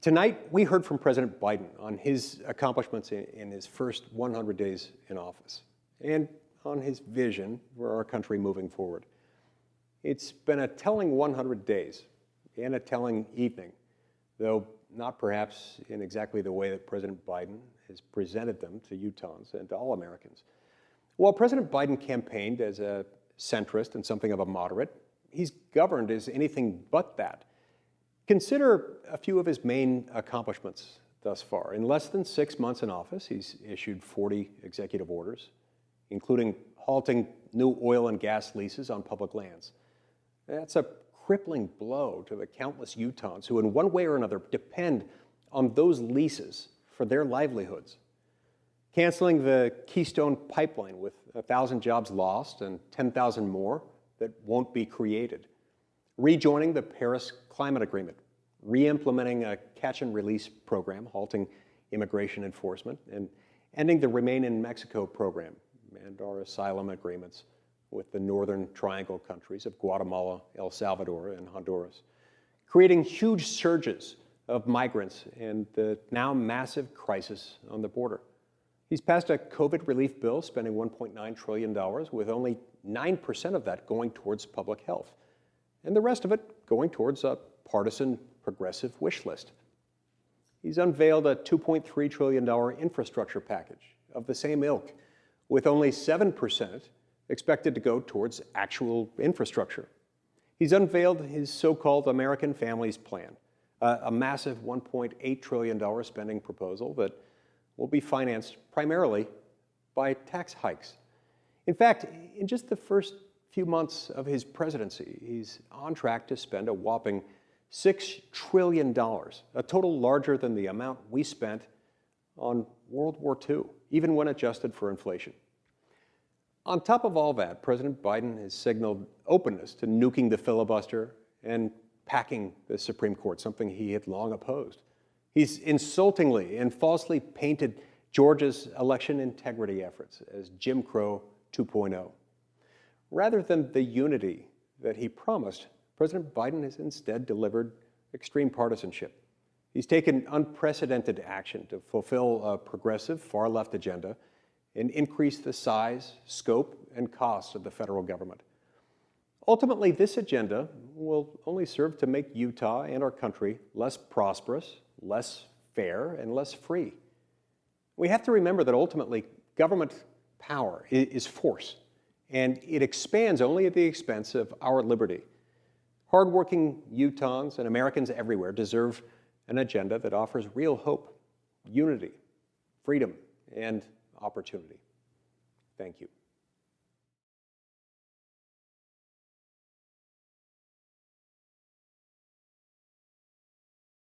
Tonight, we heard from President Biden on his accomplishments in his first 100 days in office and on his vision for our country moving forward. It's been a telling 100 days and a telling evening, though not perhaps in exactly the way that President Biden has presented them to Utahns and to all Americans. While President Biden campaigned as a centrist and something of a moderate, he's governed as anything but that. Consider a few of his main accomplishments thus far. In less than 6 months in office, he's issued 40 executive orders, including halting new oil and gas leases on public lands. That's a crippling blow to the countless Utahns who, in one way or another, depend on those leases for their livelihoods. Canceling the Keystone Pipeline with 1,000 jobs lost and 10,000 more that won't be created. Rejoining the Paris Climate Agreement, re-implementing a catch-and-release program, halting immigration enforcement, and ending the Remain in Mexico program and our asylum agreements with the Northern Triangle countries of Guatemala, El Salvador, and Honduras. Creating huge surges of migrants and the now massive crisis on the border. He's passed a COVID relief bill spending $1.9 trillion, with only 9% of that going towards public health, and the rest of it going towards a partisan progressive wish list. He's unveiled a $2.3 trillion infrastructure package of the same ilk, with only 7% expected to go towards actual infrastructure. He's unveiled his so-called American Families Plan, a massive $1.8 trillion spending proposal that will be financed primarily by tax hikes. In fact, in just the first few months of his presidency, he's on track to spend a whopping $6 trillion, a total larger than the amount we spent on World War II, even when adjusted for inflation. On top of all that, President Biden has signaled openness to nuking the filibuster and packing the Supreme Court, something he had long opposed. He's insultingly and falsely painted Georgia's election integrity efforts as Jim Crow 2.0. Rather than the unity that he promised, President Biden has instead delivered extreme partisanship. He's taken unprecedented action to fulfill a progressive far-left agenda and increase the size, scope, and costs of the federal government. Ultimately, this agenda will only serve to make Utah and our country less prosperous, less fair, and less free. We have to remember that ultimately, government power is force, and it expands only at the expense of our liberty. Hardworking Utahns and Americans everywhere deserve an agenda that offers real hope, unity, freedom, and opportunity. Thank you.